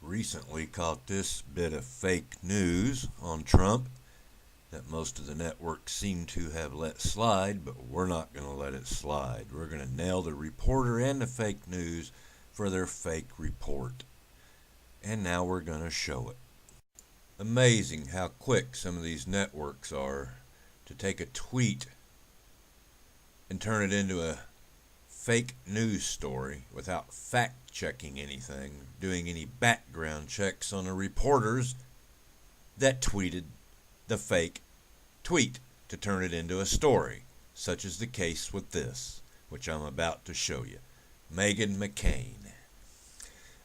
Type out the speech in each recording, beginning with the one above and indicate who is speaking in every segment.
Speaker 1: Recently caught this bit of fake news on Trump that most of the networks seem to have let slide, but we're not going to let it slide. We're going to nail the reporter and the fake news for their fake report. And now we're going to show it. Amazing how quick some of these networks are to take a tweet and turn it into a fake news story without fact-checking anything, doing any background checks on the reporters that tweeted the fake tweet to turn it into a story, such as the case with this, which I'm about to show you. Meghan McCain.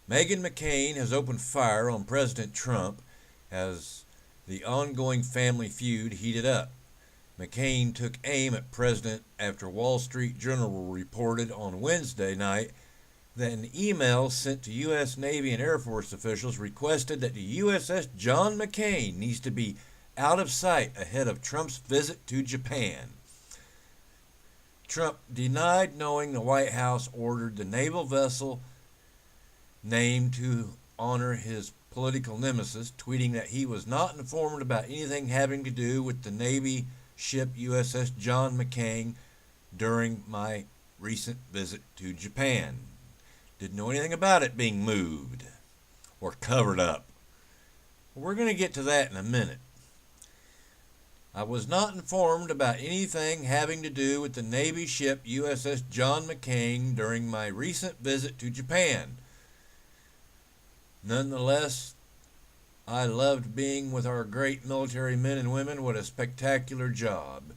Speaker 1: Meghan McCain has opened fire on President Trump as the ongoing family feud heated up. McCain took aim at President after Wall Street Journal reported on Wednesday night that an email sent to U.S. Navy and Air Force officials requested that the USS John McCain needs to be out of sight ahead of Trump's visit to Japan. Trump denied knowing the White House ordered the naval vessel named to honor his political nemesis, tweeting that he was not informed about anything having to do with the Navy ship USS John McCain during my recent visit to Japan. Didn't know anything about it being moved or covered up. We're going to get to that in a minute. I was not informed about anything having to do with the Navy ship USS John McCain during my recent visit to Japan. Nonetheless, I loved being with our great military men and women. What a spectacular job.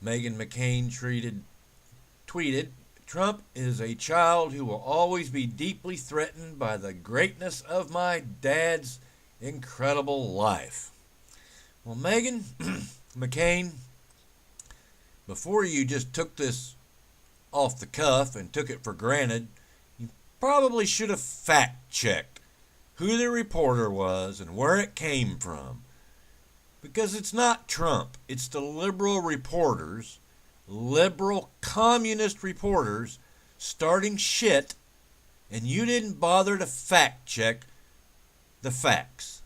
Speaker 1: Meghan McCain tweeted, Trump is a child who will always be deeply threatened by the greatness of my dad's incredible life. Well, Meghan McCain, before you just took this off the cuff and took it for granted, you probably should have fact-checked who the reporter was and where it came from. Because it's not Trump. It's the liberal reporters, liberal communist reporters starting shit, and you didn't bother to fact-check the facts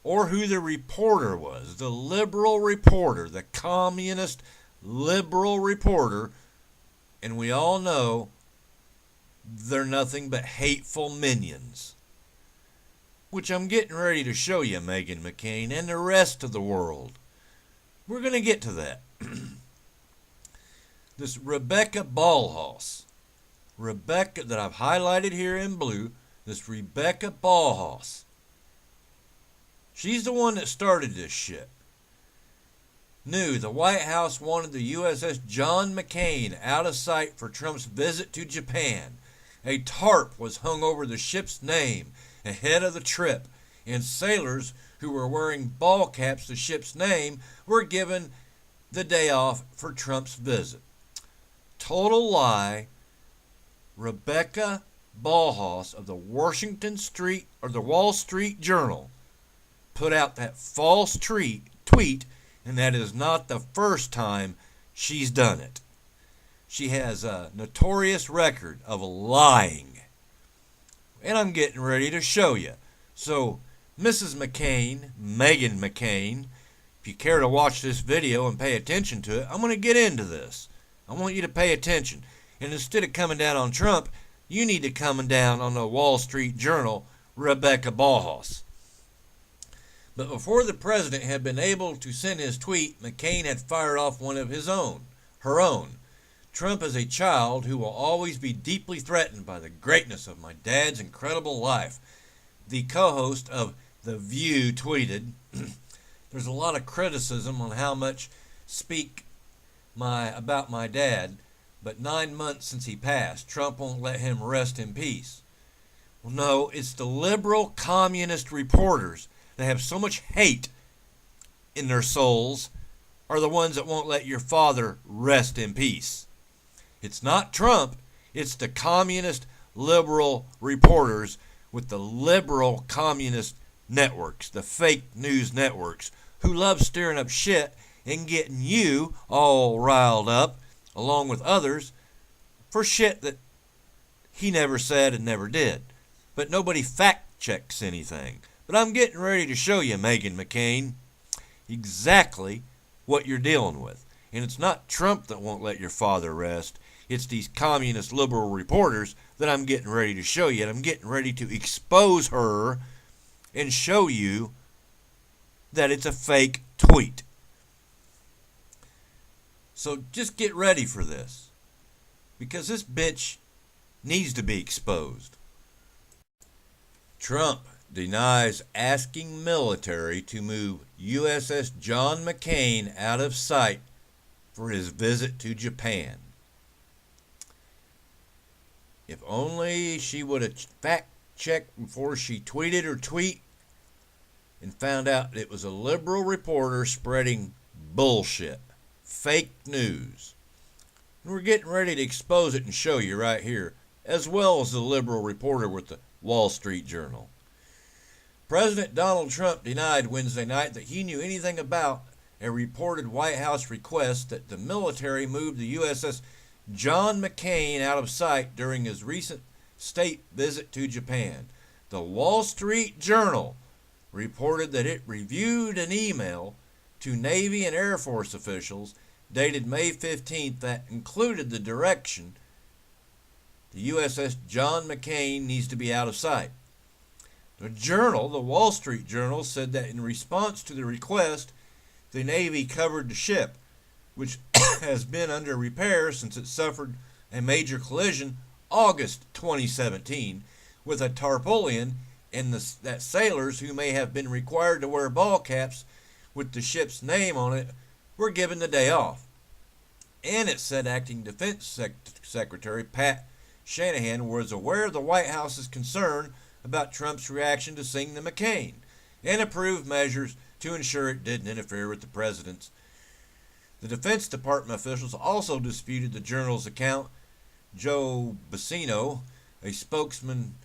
Speaker 1: or who the reporter was. The liberal reporter, the communist liberal reporter, and we all know they're nothing but hateful minions. Which I'm getting ready to show you, Meghan McCain, and the rest of the world. We're going to get to that. This Rebecca Ballhaus, Rebecca that I've highlighted here in blue, this Rebecca Ballhaus, she's the one that started this shit. Knew the White House wanted the USS John McCain out of sight for Trump's visit to Japan. A tarp was hung over the ship's name ahead of the trip, and sailors who were wearing ball caps the ship's name were given the day off for Trump's visit. Total lie. Rebecca Ballhaus of the Wall Street Journal put out that false tweet, and that is not the first time she's done it. She has a notorious record of lying. And I'm getting ready to show you. So, Mrs. McCain, Meghan McCain, if you care to watch this video and pay attention to it, I'm going to get into this. I want you to pay attention. And instead of coming down on Trump, you need to come down on the Wall Street Journal, Rebecca Ballhaus. But before the president had been able to send his tweet, McCain had fired off one of her own. Trump is a child who will always be deeply threatened by the greatness of my dad's incredible life. The co-host of The View tweeted, there's a lot of criticism on how much speak about my dad, but 9 months since he passed, Trump won't let him rest in peace. Well, no, it's the liberal communist reporters that have so much hate in their souls are the ones that won't let your father rest in peace. It's not Trump, it's the communist liberal reporters with the liberal communist networks, the fake news networks, who love stirring up shit and getting you all riled up, along with others, for shit that he never said and never did. But nobody fact checks anything. But I'm getting ready to show you, Meghan McCain, exactly what you're dealing with. And it's not Trump that won't let your father rest. It's these communist liberal reporters that I'm getting ready to show you. And I'm getting ready to expose her and show you that it's a fake tweet. So just get ready for this, because this bitch needs to be exposed. Trump denies asking military to move USS John McCain out of sight for his visit to Japan. If only she would have fact-checked before she tweeted her tweet and found out it was a liberal reporter spreading bullshit, fake news. And we're getting ready to expose it and show you right here, as well as the liberal reporter with the Wall Street Journal. President Donald Trump denied Wednesday night that he knew anything about a reported White House request that the military move the USS John McCain out of sight during his recent state visit to Japan. The Wall Street Journal reported that it reviewed an email to Navy and Air Force officials dated May 15th that included the direction the USS John McCain needs to be out of sight. The Wall Street Journal, said that in response to the request, the Navy covered the ship, which has been under repair since it suffered a major collision August 2017 with a tarpaulin, and that sailors who may have been required to wear ball caps with the ship's name on it were given the day off. And it said Acting Defense Secretary Pat Shanahan was aware of the White House's concern about Trump's reaction to seeing the McCain and approved measures to ensure it didn't interfere with the president's. The Defense Department officials also disputed the Journal's account. Joe Bassino, a spokesman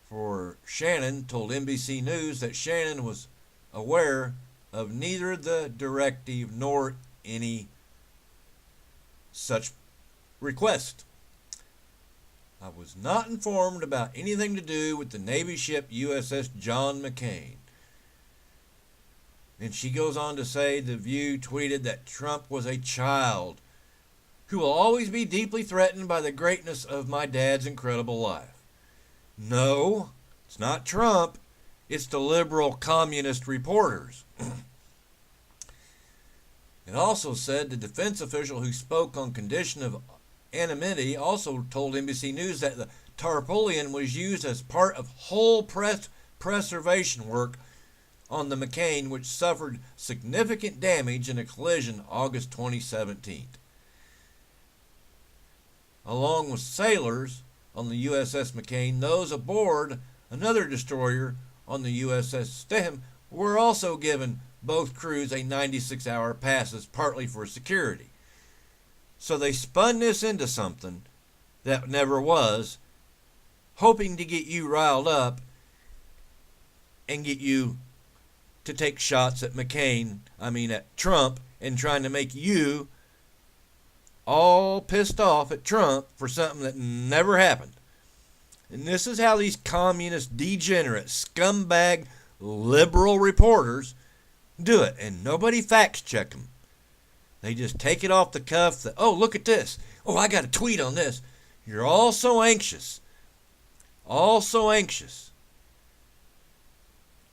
Speaker 1: for Shannon, told NBC News that Shannon was aware of neither the directive nor any such request. I was not informed about anything to do with the Navy ship USS John McCain. And she goes on to say The View tweeted that Trump was a child who will always be deeply threatened by the greatness of my dad's incredible life. No, it's not Trump. It's the liberal communist reporters. It also said the defense official who spoke on condition of anonymity also told NBC News that the tarpaulin was used as part of hull preservation work on the McCain, which suffered significant damage in a collision August 2017. Along with sailors on the USS McCain, those aboard another destroyer on the USS Stem were also given both crews a 96-hour passes, partly for security. So they spun this into something that never was, hoping to get you riled up and get you to take shots at at Trump, and trying to make you all pissed off at Trump for something that never happened. And this is how these communist, degenerate, scumbag, liberal reporters do it. And nobody fact check them. They just take it off the cuff that, oh, look at this. Oh, I got a tweet on this. You're all so anxious.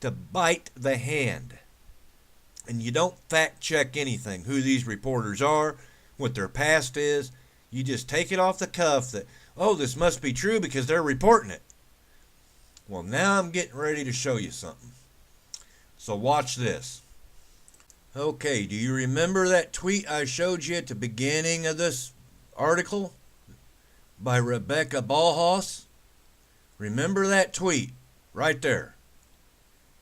Speaker 1: To bite the hand. And you don't fact check anything, who these reporters are, what their past is. You just take it off the cuff that, oh, this must be true because they're reporting it. Well, now I'm getting ready to show you something. So watch this. Okay, do you remember that tweet I showed you at the beginning of this article by Rebecca Ballhaus? Remember that tweet right there?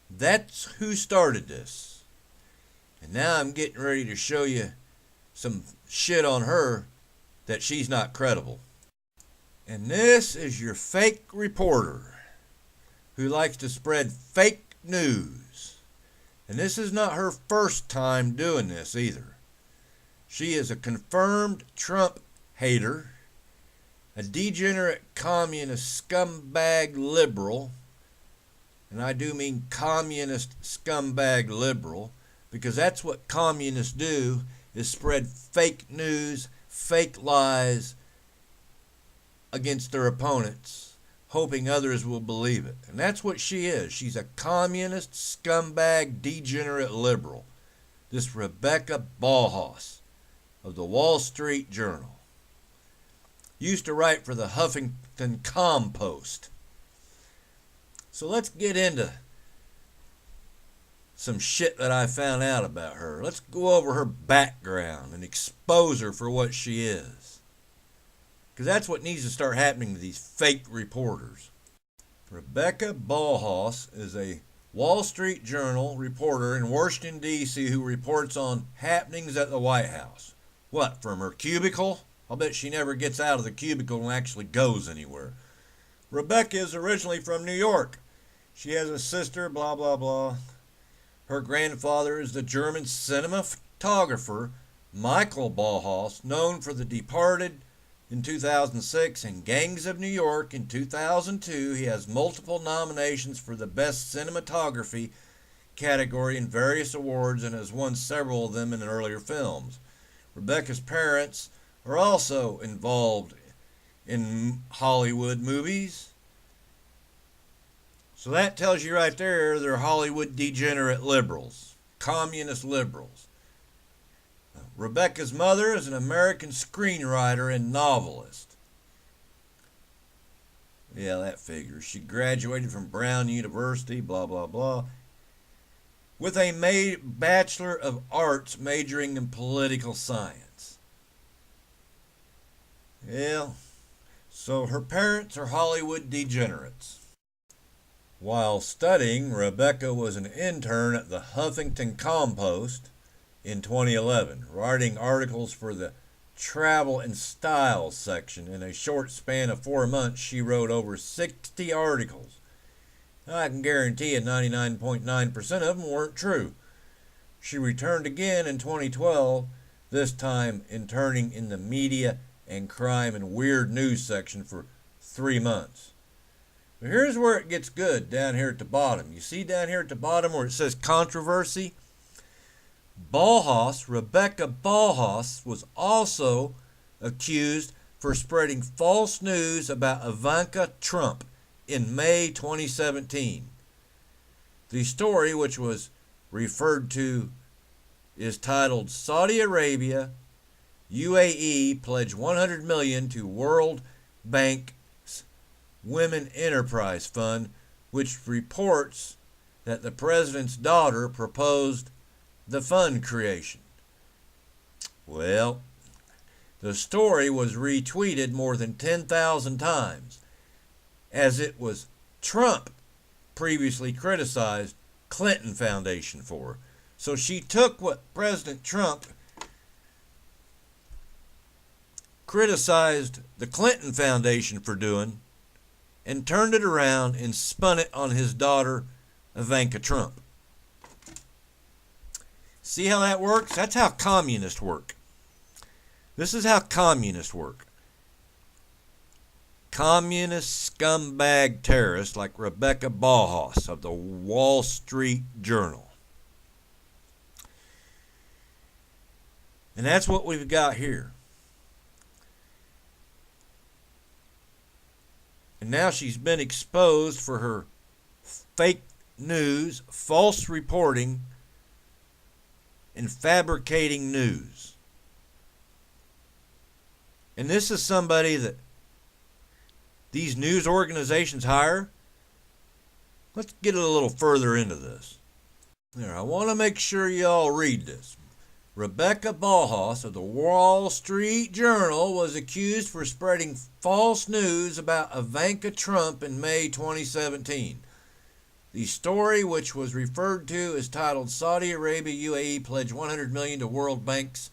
Speaker 1: That's who started this. And now I'm getting ready to show you some shit on her that she's not credible. And this is your fake reporter. who likes to spread fake news. And this is not her first time doing this either. She is a confirmed Trump hater, a degenerate communist scumbag liberal, and I do mean communist scumbag liberal, because that's what communists do, is spread fake news, fake lies against their opponents, hoping others will believe it. And that's what she is. She's a communist scumbag degenerate liberal. This Rebecca Ballhaus of the Wall Street Journal. Used to write for the Huffington Compost. So let's get into some shit that I found out about her. Let's go over her background and expose her for what she is. Because that's what needs to start happening to these fake reporters. Rebecca Ballhaus is a Wall Street Journal reporter in Washington, D.C. who reports on happenings at the White House. What, from her cubicle? I'll bet she never gets out of the cubicle and actually goes anywhere. Rebecca is originally from New York. She has a sister, blah, blah, blah. Her grandfather is the German cinematographer Michael Ballhaus, known for The Departed in 2006 and Gangs of New York in 2002. He has multiple nominations for the Best Cinematography category in various awards and has won several of them in earlier films. Rebecca's parents are also involved in Hollywood movies. So that tells you right there they're Hollywood degenerate liberals, communist liberals. Rebecca's mother is an American screenwriter and novelist. Yeah, that figures. She graduated from Brown University, blah, blah, blah, with a Bachelor of Arts majoring in political science. Yeah, so her parents are Hollywood degenerates. While studying, Rebecca was an intern at the Huffington Compost in 2011, writing articles for the Travel and Style section. In a short span of 4 months, she wrote over 60 articles. I can guarantee you 99.9% of them weren't true. She returned again in 2012, this time interning in the media and crime and weird news section for 3 months. But here's where it gets good, down here at the bottom. You see down here at the bottom where it says controversy? Rebecca Ballhaus, was also accused for spreading false news about Ivanka Trump in May 2017. The story, which was referred to, is titled Saudi Arabia, UAE pledge 100 million to World Bank's Women Enterprise Fund, which reports that the president's daughter proposed the fund creation. Well, the story was retweeted more than 10,000 times, as it was Trump previously criticized Clinton Foundation for. So she took what President Trump criticized the Clinton Foundation for doing and turned it around and spun it on his daughter, Ivanka Trump. See how that works? That's how communists work. This is how communists work. Communist scumbag terrorists like Rebecca Ballhaus of the Wall Street Journal. And that's what we've got here. And now she's been exposed for her fake news, false reporting, and fabricating news. And this is somebody that these news organizations hire. Let's get a little further into this. There, I want to make sure y'all read this. Rebecca Ballhaus of the Wall Street Journal was accused for spreading false news about Ivanka Trump in May 2017. The story, which was referred to, is titled Saudi Arabia UAE pledge 100 million to World Bank's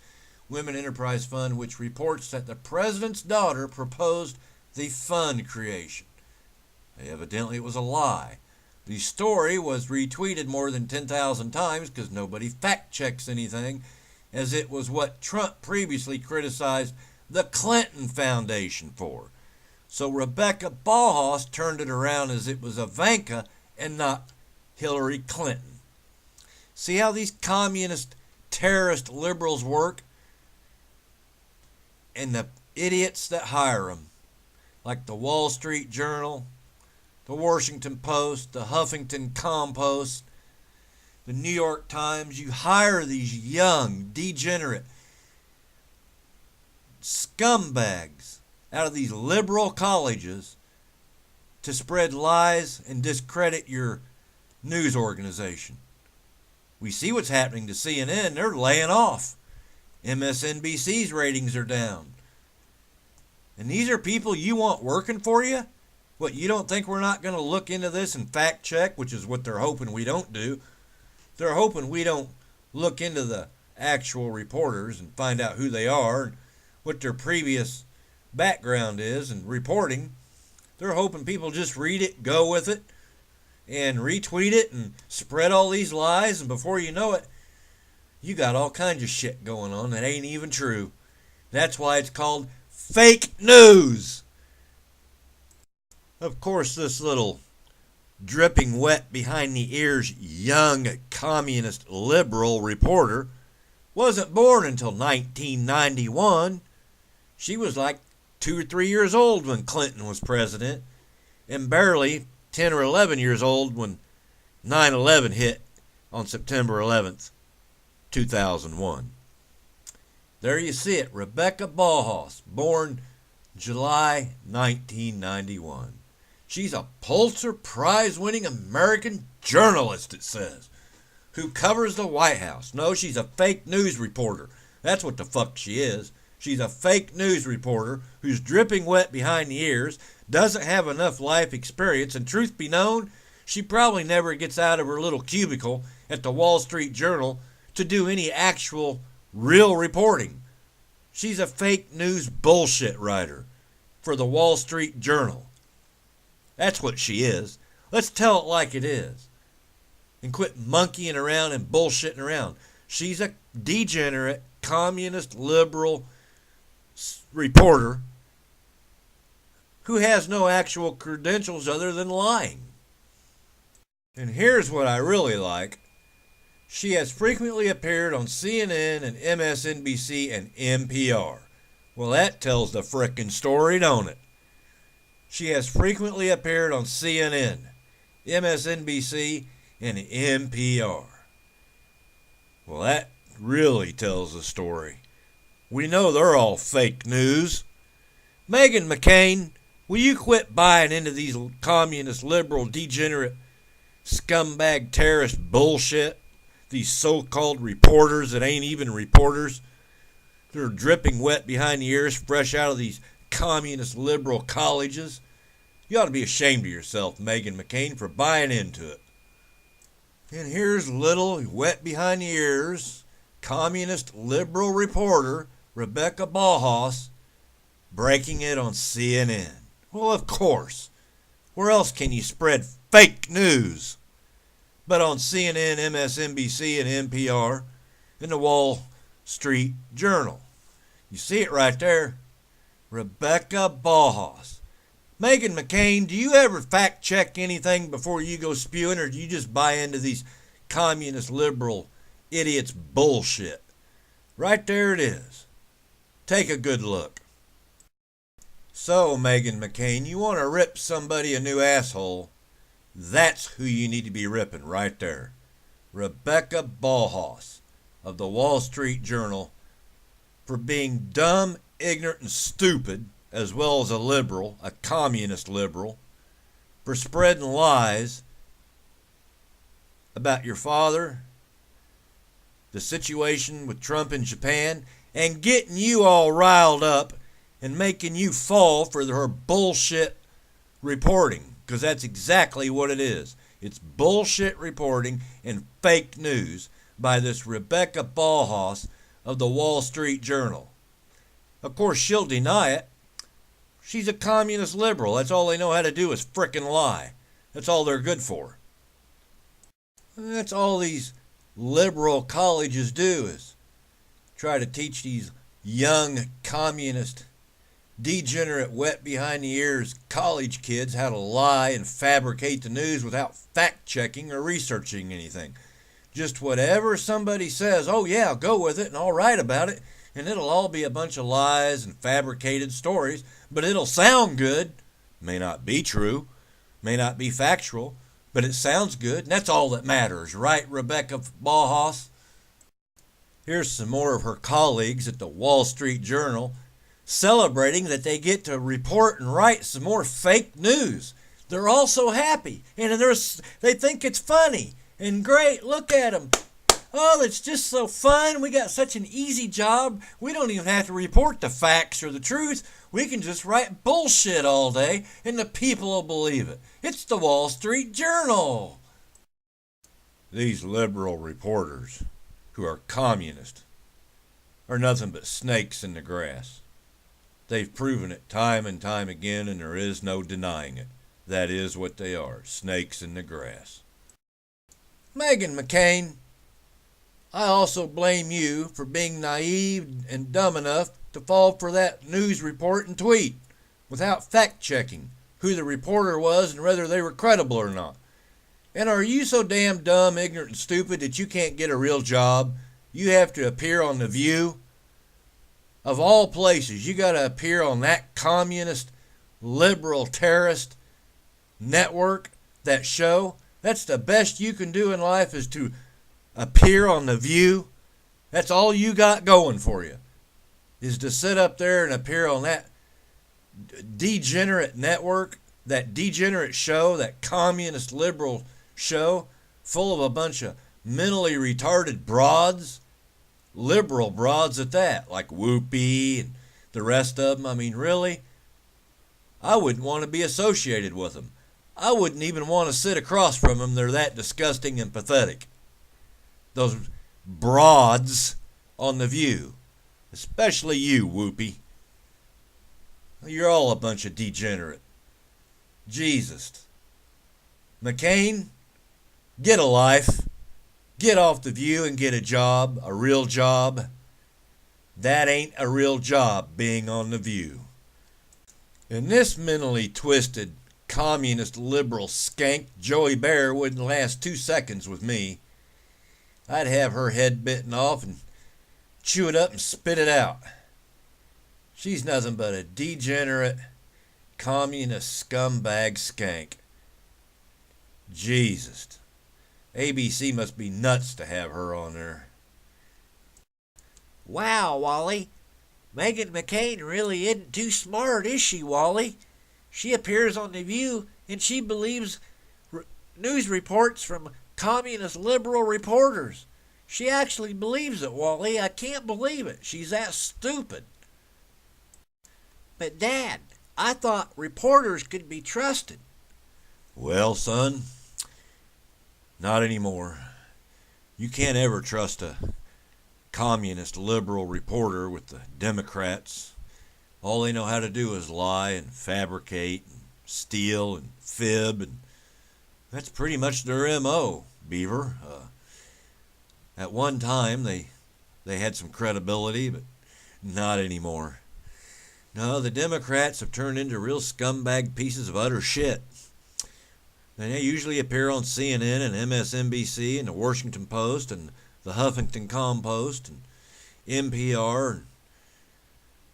Speaker 1: Women Enterprise Fund, which reports that the president's daughter proposed the fund creation. Evidently it was a lie. The story was retweeted more than 10,000 times because nobody fact checks anything, as it was what Trump previously criticized the Clinton Foundation for. So Rebecca Ballhaus turned it around as it was Ivanka and not Hillary Clinton. See how these communist, terrorist liberals work? And the idiots that hire them, like the Wall Street Journal, the Washington Post, the Huffington Compost, the New York Times. You hire these young, degenerate scumbags out of these liberal colleges to spread lies and discredit your news organization. We see what's happening to CNN. They're laying off. MSNBC's ratings are down. And these are people you want working for you? What, you don't think we're not going to look into this and fact check, which is what they're hoping we don't do? They're hoping we don't look into the actual reporters and find out who they are and what their previous background is and reporting. They're hoping people just read it, go with it, and retweet it and spread all these lies, and before you know it, you got all kinds of shit going on that ain't even true. That's why it's called fake news. Of course, this little dripping wet behind the ears young communist liberal reporter wasn't born until 1991. She was like 2 or 3 years old when Clinton was president, and barely 10 or 11 years old when 9/11 hit on September 11th, 2001. There you see it, Rebecca Ballhaus, born July 1991. She's a Pulitzer Prize-winning American journalist, it says, who covers the White House. No, she's a fake news reporter. That's what the fuck she is. She's a fake news reporter who's dripping wet behind the ears, doesn't have enough life experience, and truth be known, she probably never gets out of her little cubicle at the Wall Street Journal to do any actual real reporting. She's a fake news bullshit writer for the Wall Street Journal. That's what she is. Let's tell it like it is. And quit monkeying around and bullshitting around. She's a degenerate, communist, liberal reporter who has no actual credentials other than lying. And here's what I really like. She has frequently appeared on CNN and MSNBC and NPR. Well, that tells the frickin' story, don't it? She has frequently appeared on CNN, MSNBC, and NPR. Well, that really tells the story. We know they're all fake news. Meghan McCain, will you quit buying into these communist, liberal, degenerate, scumbag, terrorist bullshit? These so-called reporters that ain't even reporters. They're dripping wet behind the ears, fresh out of these communist, liberal colleges. You ought to be ashamed of yourself, Meghan McCain, for buying into it. And here's little, wet behind the ears, communist, liberal reporter Rebecca Ballhaus breaking it on CNN. Well, of course. Where else can you spread fake news but on CNN, MSNBC, and NPR, and the Wall Street Journal? You see it right there. Rebecca Ballhaus. Meghan McCain, do you ever fact check anything before you go spewing, or do you just buy into these communist liberal idiots bullshit? Right there it is. Take a good look. So, Meghan McCain, you want to rip somebody a new asshole? That's who you need to be ripping right there. Rebecca Ballhaus of the Wall Street Journal for being dumb, ignorant, and stupid, as well as a liberal, a communist liberal, for spreading lies about your father, the situation with Trump in Japan, and getting you all riled up and making you fall for her bullshit reporting. Because that's exactly what it is. It's bullshit reporting and fake news by this Rebecca Ballhaus of the Wall Street Journal. Of course, she'll deny it. She's a communist liberal. That's all they know how to do is frickin' lie. That's all they're good for. That's all these liberal colleges do is try to teach these young communist, degenerate, wet behind the ears college kids how to lie and fabricate the news without fact checking or researching anything. Just whatever somebody says, oh yeah, go with it and I'll write about it, and it'll all be a bunch of lies and fabricated stories, but it'll sound good. May not be true, may not be factual, but it sounds good, and that's all that matters, right, Rebecca Ballhaus? Here's some more of her colleagues at the Wall Street Journal celebrating that they get to report and write some more fake news. They're all so happy, and they think it's funny and great. Look at them. Oh, it's just so fun. We got such an easy job. We don't even have to report the facts or the truth. We can just write bullshit all day, and the people will believe it. It's the Wall Street Journal. These liberal reporters who are communist are nothing but snakes in the grass. They've proven it time and time again, and there is no denying it. That is what they are, snakes in the grass. Meghan McCain, I also blame you for being naive and dumb enough to fall for that news report and tweet without fact-checking who the reporter was and whether they were credible or not. And are you so damn dumb, ignorant, and stupid that you can't get a real job? You have to appear on The View? Of all places, you got to appear on that communist, liberal, terrorist network, that show? That's the best you can do in life, is to appear on The View? That's all you got going for you, is to sit up there and appear on that degenerate network, that degenerate show, that communist liberal show full of a bunch of mentally retarded broads, liberal broads at that, like Whoopi and the rest of them. I mean, really? I wouldn't want to be associated with them. I wouldn't even want to sit across from them. They're that disgusting and pathetic. Those broads on The View. Especially you, Whoopi. You're all a bunch of degenerate. Jesus. McCain, get a life. Get off The View and get a job, a real job. That ain't a real job, being on The View. And this mentally twisted, communist liberal skank, Joey Bear, wouldn't last 2 seconds with me. I'd have her head bitten off and chew it up and spit it out. She's nothing but a degenerate, communist scumbag skank. Jesus. ABC must be nuts to have her on there.
Speaker 2: Wow, Wally. Meghan McCain really isn't too smart, is she, Wally? She appears on The View and she believes news reports from communist liberal reporters. She actually believes it, Wally. I can't believe it. She's that stupid. But, Dad, I thought reporters could be trusted.
Speaker 1: Well, son, not anymore. You can't ever trust a communist liberal reporter with the Democrats. All they know how to do is lie and fabricate and steal and fib, and that's pretty much their M.O., Beaver. At one time, they had some credibility, but not anymore. No, the Democrats have turned into real scumbag pieces of utter shit. And they usually appear on CNN and MSNBC and the Washington Post and the Huffington Compost and NPR.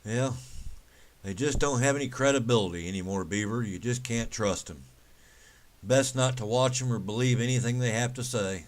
Speaker 1: And, yeah, they just don't have any credibility anymore, Beaver. You just can't trust them. Best not to watch them or believe anything they have to say.